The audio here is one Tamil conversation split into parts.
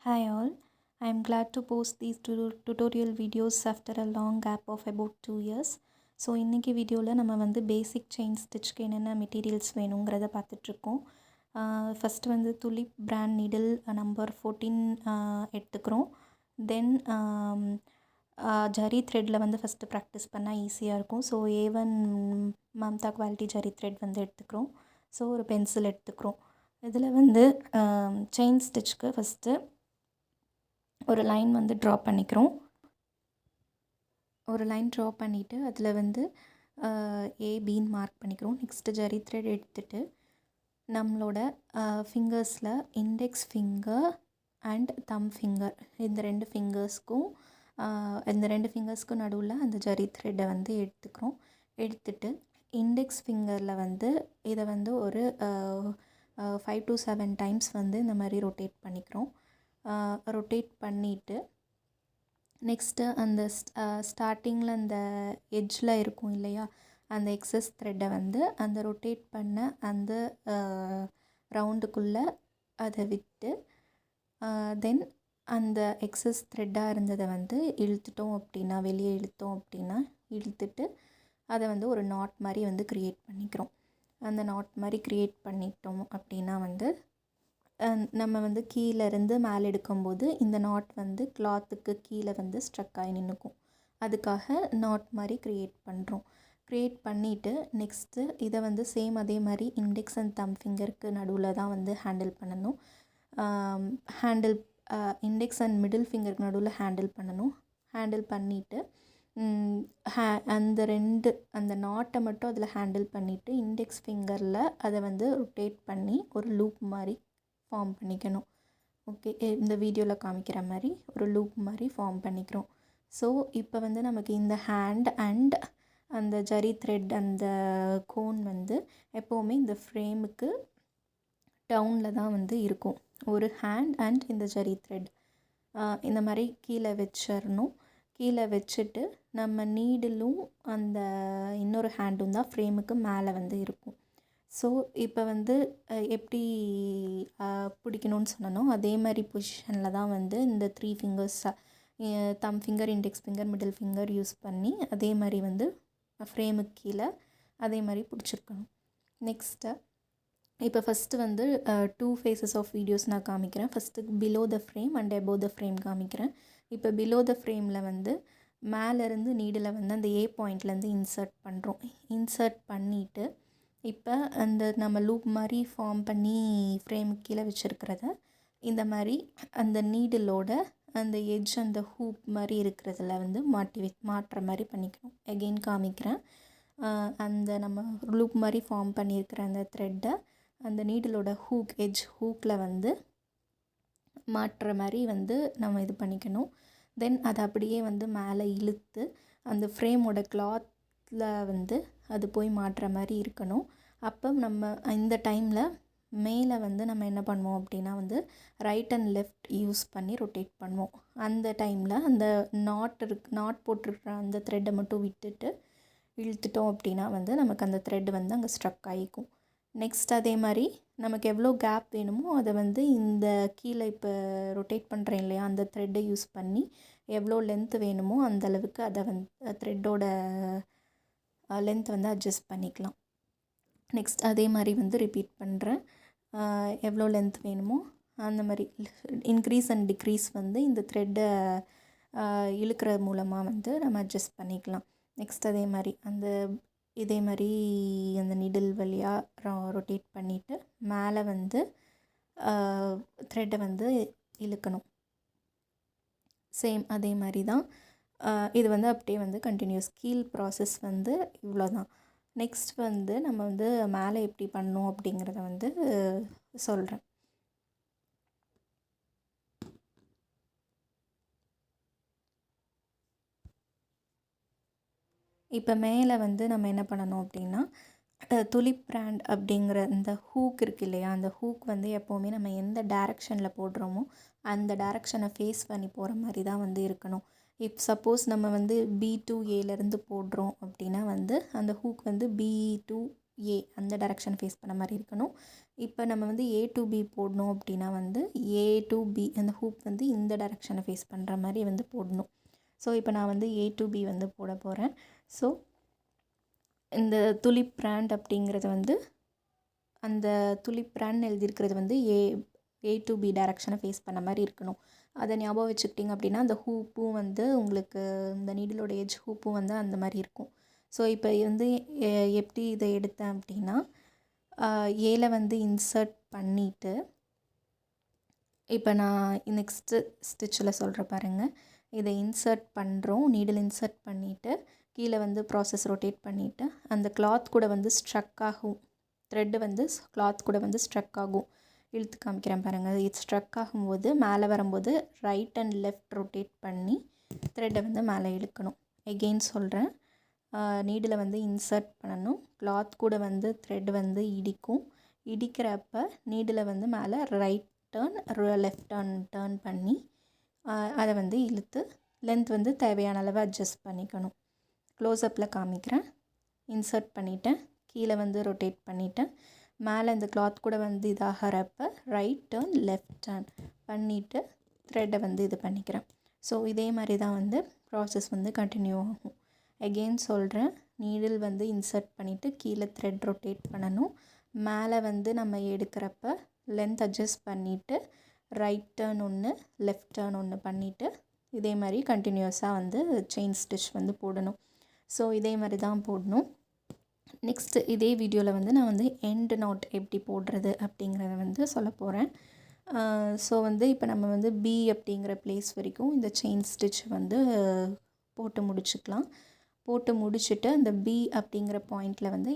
Hi all, I am glad to post these tutorial videos after a long gap of about 2 years. So இன்றைக்கி வீடியோவில் நம்ம வந்து பேசிக் செயின் ஸ்டிச்சுக்கு என்னென்ன மெட்டீரியல்ஸ் வேணுங்கிறத பார்த்துட்ருக்கோம். ஃபஸ்ட்டு வந்து துலிப் பிராண்ட் நீடில் நம்பர் 14 எடுத்துக்கிறோம். தென் ஜரி த்ரெட்டில் வந்து ஃபஸ்ட்டு ப்ராக்டிஸ் பண்ணால் ஈஸியாக இருக்கும். So A1 Mamta quality zari thread வந்து எடுத்துக்கிறோம். ஸோ ஒரு பென்சில் எடுத்துக்கிறோம். இதில் வந்து செயின் ஸ்டிச்சுக்கு ஃபஸ்ட்டு ஒரு லைன் வந்து ட்ரா பண்ணிக்கிறோம். ஒரு லைன் ட்ரா பண்ணிவிட்டு அதில் வந்து ஏபின்னு மார்க் பண்ணிக்கிறோம். நெக்ஸ்ட்டு ஜரி த்ரெட் எடுத்துகிட்டு நம்மளோட ஃபிங்கர்ஸில் index finger and thumb finger இந்த ரெண்டு ஃபிங்கர்ஸ்க்கும் நடுவில் அந்த ஜரி த்ரெட்டை வந்து எடுத்துக்கிறோம். எடுத்துகிட்டு இண்டெக்ஸ் ஃபிங்கரில் வந்து இதை வந்து ஒரு 5 to 7 டைம்ஸ் வந்து இந்த மாதிரி ரொட்டேட் பண்ணிக்கிறோம். ரொட்டேட் பண்ணிவிட்டு நெக்ஸ்ட்டு அந்த ஸ்டார்டிங்கில் அந்த எட்ஜில் இருக்கும் இல்லையா, அந்த எக்ஸஸ் த்ரெட்டை வந்து அந்த ரொட்டேட் பண்ண அந்த ரவுண்டுக்குள்ளே அதை விட்டு தென் அந்த எக்ஸஸ் த்ரெட்டாக இருந்ததை வந்து இழுத்துட்டோம் அப்படின்னா, வெளியே இழுத்தோம் அப்படின்னா இழுத்துட்டு அதை வந்து ஒரு நாட் மாதிரி வந்து க்ரியேட் பண்ணிக்கிறோம். அந்த நாட் மாதிரி க்ரியேட் பண்ணிட்டோம் அப்படின்னா வந்து நம்ம வந்து கீழேருந்து மேலே எடுக்கும்போது இந்த நாட் வந்து கிளாத்துக்கு கீழே வந்து ஸ்ட்ரக் ஆகி நின்றுக்கும். அதுக்காக நாட் மாதிரி க்ரியேட் பண்ணுறோம். க்ரியேட் பண்ணிவிட்டு நெக்ஸ்ட்டு இதை வந்து சேம் அதே மாதிரி இண்டெக்ஸ் அண்ட் தம் ஃபிங்கருக்கு நடுவில் தான் வந்து ஹேண்டில் பண்ணணும். இண்டெக்ஸ் அண்ட் மிடில் ஃபிங்கருக்கு நடுவில் ஹேண்டில் பண்ணணும். ஹேண்டில் பண்ணிவிட்டு அந்த நாட்டை மட்டும் அதில் ஹேண்டில் பண்ணிவிட்டு இண்டெக்ஸ் ஃபிங்கரில் அதை வந்து ரொட்டேட் பண்ணி ஒரு லூப் மாதிரி ஃபார்ம் பண்ணிக்கணும். ஓகே, இந்த வீடியோவில் காமிக்கிற மாதிரி ஒரு லூப் மாதிரி ஃபார்ம் பண்ணிக்கிறோம். ஸோ இப்போ வந்து நமக்கு இந்த ஹேண்ட் அண்ட் அந்த ஜரி த்ரெட் அந்த கோன் வந்து எப்போவுமே இந்த ஃப்ரேமுக்கு டவுனில் தான் வந்து இருக்கும். ஒரு ஹேண்ட் அண்ட் இந்த ஜரி த்ரெட் இந்த மாதிரி கீழே வச்சிடணும். கீழே வச்சுட்டு நம்ம நீடிலும் அந்த இன்னொரு ஹேண்டும் தான் ஃப்ரேமுக்கு மேலே வந்து இருக்கும். ஸோ இப்போ வந்து எப்படி பிடிக்கணும்னு சொன்னனோ அதே மாதிரி பொசிஷனில் தான் வந்து இந்த 3 ஃபிங்கர்ஸ் தம் finger, index finger, middle finger use பண்ணி அதே மாதிரி வந்து ஃப்ரேமுக்கு கீழே அதே மாதிரி பிடிச்சிருக்கணும். நெக்ஸ்ட்டு இப்போ ஃபஸ்ட்டு வந்து 2 phases ஆஃப் வீடியோஸ் நான் காமிக்கிறேன். First below the frame and above the frame காமிக்கிறேன். இப்போ பிலோ த ஃப்ரேமில் வந்து மேலேருந்து நீடில் வந்து அந்த A பாயிண்ட்லேருந்து இன்சர்ட் பண்ணுறோம். இன்சர்ட் பண்ணிவிட்டு இப்போ அந்த நம்ம லூப் மாதிரி ஃபார்ம் பண்ணி ஃப்ரேமுக்கு கீழே வச்சுருக்கிறத இந்த மாதிரி அந்த நீடிலோட அந்த எட்ஜ் அந்த ஹூப் மாதிரி இருக்கிறதுல வந்து மாட்டுற மாதிரி பண்ணிக்கணும். எகெயின் காமிக்கிறேன். அந்த நம்ம லூப் மாதிரி ஃபார்ம் பண்ணியிருக்கிற அந்த த்ரெட்டை அந்த நீடிலோட எட்ஜ் ஹூக்கில் வந்து மாட்டுற மாதிரி வந்து நம்ம இது பண்ணிக்கணும். தென் அதை அப்படியே வந்து மேலே இழுத்து அந்த ஃப்ரேமோட கிளாத்தில் வந்து அது போய் மாட்டுற மாதிரி இருக்கணும். அப்போ நம்ம இந்த டைமில் மேலே வந்து நம்ம என்ன பண்ணுவோம் அப்படின்னா வந்து ரைட் அண்ட் லெஃப்ட் யூஸ் பண்ணி ரொட்டேட் பண்ணுவோம். அந்த டைமில் அந்த நாட் போட்டிருக்கிற அந்த த்ரெட்டை மட்டும் விட்டுட்டு இழுத்துட்டோம் அப்படின்னா வந்து நமக்கு அந்த த்ரெட் வந்து அங்கே ஸ்ட்ரக் ஆகிக்கும். நெக்ஸ்ட் அதே மாதிரி நமக்கு எவ்வளோ கேப் வேணுமோ அதை வந்து இந்த கீழே இப்போ ரொட்டேட் பண்ணுறேன் இல்லையா, அந்த த்ரெட்டை யூஸ் பண்ணி எவ்வளோ லென்த் வேணுமோ அந்த அளவுக்கு அதை வந்து த்ரெட்டோட லென்த் வந்து அட்ஜஸ்ட் பண்ணிக்கலாம். நெக்ஸ்ட் அதே மாதிரி வந்து ரிப்பீட் பண்ணுறேன். எவ்வளோ லென்த் வேணுமோ அந்த மாதிரி இன்க்ரீஸ் அண்ட் டிக்ரீஸ் வந்து இந்த த்ரெட்டை இழுக்கிறது மூலமாக வந்து நம்ம அட்ஜஸ்ட் பண்ணிக்கலாம். நெக்ஸ்ட் அதே மாதிரி இதே மாதிரி அந்த நீடில் வழியாக ரொட்டேட் பண்ணிவிட்டு மேலே வந்து த்ரெட்டை வந்து இழுக்கணும். சேம் அதே மாதிரி தான் இது வந்து அப்படியே வந்து கண்டினியூஸ் கீழ் ப்ராசஸ் வந்து இவ்வளோ தான். நெக்ஸ்ட் வந்து நம்ம வந்து மேலே எப்படி பண்ணணும் அப்படிங்கிறத வந்து சொல்கிறேன். இப்போ மேலே வந்து நம்ம என்ன பண்ணணும் அப்படின்னா துலிப் பிராண்ட் அப்படிங்கிற இந்த ஹூக் இருக்குது இல்லையா, அந்த ஹூக் வந்து எப்போவுமே நம்ம எந்த டைரெக்ஷனில் போடுறோமோ அந்த டைரெக்ஷனை ஃபேஸ் பண்ணி போகிற மாதிரி தான் வந்து இருக்கணும். சப்போஸ் நம்ம வந்து B to Aலேருந்து போடுறோம் அப்படின்னா வந்து அந்த ஹூக் வந்து B to ஏ அந்த டைரக்ஷன் ஃபேஸ் பண்ண மாதிரி இருக்கணும். இப்போ நம்ம வந்து ஏ டு பி போடணும் அப்படின்னா வந்து ஏ டு பி அந்த ஹூப் வந்து இந்த டைரக்ஷனை ஃபேஸ் பண்ணுற மாதிரி வந்து போடணும். ஸோ இப்போ நான் வந்து ஏ டு பி வந்து போட போகிறேன். ஸோ இந்த துலிப் பிராண்ட் அப்படிங்கிறது வந்து அந்த துலிப் பிராண்ட் எழுதியிருக்கிறது வந்து ஏ டு பி டைரக்ஷனை ஃபேஸ் பண்ண மாதிரி இருக்கணும். அதை ஞாபகம் வச்சுக்கிட்டிங்க அப்படின்னா அந்த ஹூப்பும் வந்து உங்களுக்கு இந்த நீடிலோட எஜ் ஹூப்பும் வந்து அந்த மாதிரி இருக்கும். ஸோ இப்போ வந்து எப்படி இதை எடுத்தேன் அப்படின்னா ஏல வந்து இன்சர்ட் பண்ணிவிட்டு இப்போ நான் நெக்ஸ்ட்டு ஸ்டிச்சில் சொல்கிற பாருங்கள். இதை இன்சர்ட் பண்ணுறோம், நீடில் இன்சர்ட் பண்ணிவிட்டு கீழே வந்து ப்ராசஸ் ரொட்டேட் பண்ணிவிட்டு அந்த கிளாத் கூட வந்து ஸ்ட்ரக் ஆகும், த்ரெட்டு வந்து கிளாத் கூட வந்து ஸ்ட்ரக் ஆகும். இழுத்து காமிக்கிறேன் பாருங்கள். இது ஸ்ட்ரக் ஆகும்போது மேலே வரும்போது ரைட் அண்ட் லெஃப்ட் ரொட்டேட் பண்ணி த்ரெட்டை வந்து மேலே இழுக்கணும். எகெயின் சொல்கிறேன், நீடில் வந்து இன்சர்ட் பண்ணணும், கிளாத் கூட வந்து த்ரெட் வந்து இடிக்கிறப்ப நீடில் வந்து மேலே ரைட் டர்ன் லெஃப்ட் டர்ன் பண்ணி அதை வந்து இழுத்து லென்த் வந்து தேவையான அளவு அட்ஜஸ்ட் பண்ணிக்கணும். க்ளோஸ்அப்பில் காமிக்கிறேன். இன்சர்ட் பண்ணிவிட்டேன், கீழே வந்து ரொட்டேட் பண்ணிவிட்டேன், மேலே இந்த கிளாத் கூட வந்து இதாகிறப்ப ரைட் டர்ன் லெஃப்ட் டர்ன் பண்ணிவிட்டு த்ரெட்டை வந்து இது பண்ணிக்கிறேன். ஸோ இதே மாதிரி தான் வந்து ப்ராசஸ் வந்து கண்டினியூ ஆகும். எகெயின் சொல்கிறேன், நீடில் வந்து இன்சர்ட் பண்ணிவிட்டு கீழே த்ரெட் ரொட்டேட் பண்ணணும், மேலே வந்து நம்ம எடுக்கிறப்ப லென்த் அட்ஜஸ்ட் பண்ணிவிட்டு ரைட் டர்ன் ஒன்று லெஃப்ட் டர்ன் ஒன்று பண்ணிவிட்டு இதே மாதிரி கண்டினியூஸாக வந்து செயின் ஸ்டிச் வந்து போடணும். ஸோ இதே மாதிரி தான் போடணும். நெக்ஸ்ட்டு இதே வீடியோவில் வந்து நான் வந்து எண்ட் நாட் எப்படி போடுறது அப்படிங்கிறத வந்து சொல்ல போகிறேன். ஸோ வந்து இப்போ நம்ம வந்து பி அப்படிங்கிற பிளேஸ் வரைக்கும் இந்த செயின் ஸ்டிச் வந்து போட்டு முடிச்சுக்கலாம். போட்டு முடிச்சுட்டு அந்த பி அப்படிங்கிற பாயிண்டில் வந்து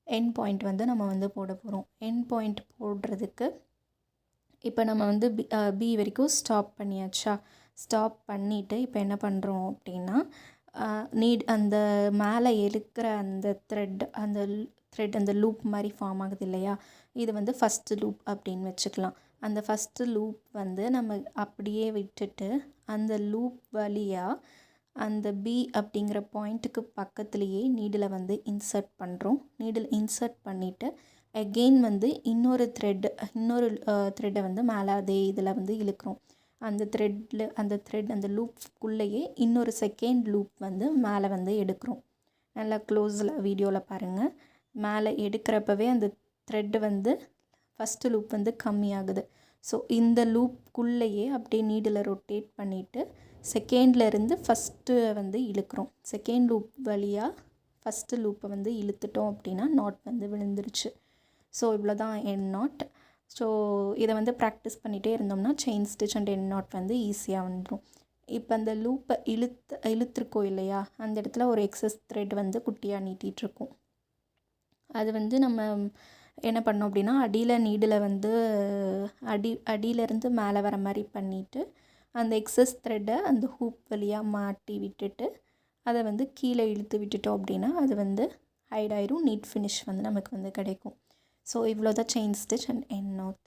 எண்ட் பாயிண்ட் வந்து நம்ம வந்து போட போகிறோம். எண்ட் பாயிண்ட் போடுறதுக்கு இப்போ நம்ம வந்து பி வரைக்கும் ஸ்டாப் பண்ணியாச்சா. ஸ்டாப் பண்ணிவிட்டு இப்போ என்ன பண்ணுறோம் அப்படின்னா அந்த மேலே இழுக்கிற அந்த த்ரெட் அந்த லூப் மாதிரி ஃபார்ம் ஆகுது இல்லையா, இது வந்து ஃபஸ்ட்டு லூப் அப்படின்னு வச்சுக்கலாம். அந்த ஃபஸ்ட்டு லூப் வந்து நம்ம அப்படியே விட்டுட்டு அந்த லூப் வழியாக அந்த பி அப்படிங்கிற பாயிண்ட்டுக்கு பக்கத்துலேயே நீடில் வந்து இன்சர்ட் பண்ணுறோம். நீடில் இன்சர்ட் பண்ணிவிட்டு அகெயின் வந்து இன்னொரு த்ரெட்டை வந்து மேலே அதே இதில் வந்து இழுக்கிறோம். அந்த லூப்புக்குள்ளேயே இன்னொரு செகண்ட் லூப் வந்து மேலே வந்து எடுக்கிறோம். நல்லா க்ளோஸில் வீடியோவில் பாருங்கள். மேலே எடுக்கிறப்பவே அந்த த்ரெட்டு வந்து ஃபஸ்ட்டு லூப் வந்து கம்மியாகுது. ஸோ இந்த லூப்புக்குள்ளேயே அப்படியே நீடில் ரொட்டேட் பண்ணிவிட்டு செகண்ட்லேருந்து ஃபஸ்ட்டு வந்து இழுக்கிறோம். செகண்ட் லூப் வழியாக ஃபஸ்ட்டு லூப்பை வந்து இழுத்துட்டோம் அப்படின்னா நாட் வந்து விழுந்துருச்சு. ஸோ இவ்வளோ தான் எண்ட் நாட். ஸோ இதை வந்து ப்ராக்டிஸ் பண்ணிகிட்டே இருந்தோம்னா chain stitch and end not வந்து ஈஸியாக வந்துடும். இப்போ அந்த லூப்பை இழுத்துருக்கோம் இல்லையா, அந்த இடத்துல ஒரு எக்ஸஸ் த்ரெட் வந்து குட்டியாக நீட்டிகிட்ருக்கும். அது வந்து நம்ம என்ன பண்ணோம் அப்படின்னா அடியில் நீடில் வந்து அடியிலேருந்து மேலே வர மாதிரி பண்ணிவிட்டு அந்த எக்ஸஸ் த்ரெட்டை அந்த ஹூப் வழியாக மாட்டி விட்டுட்டு அதை வந்து கீழே இழுத்து விட்டுட்டோம் அப்படின்னா அது வந்து ஹைட் ஆயிரும். நீட் ஃபினிஷ் வந்து நமக்கு வந்து கிடைக்கும். ஸோ இவ்வளோ தான் chain stitch and end not.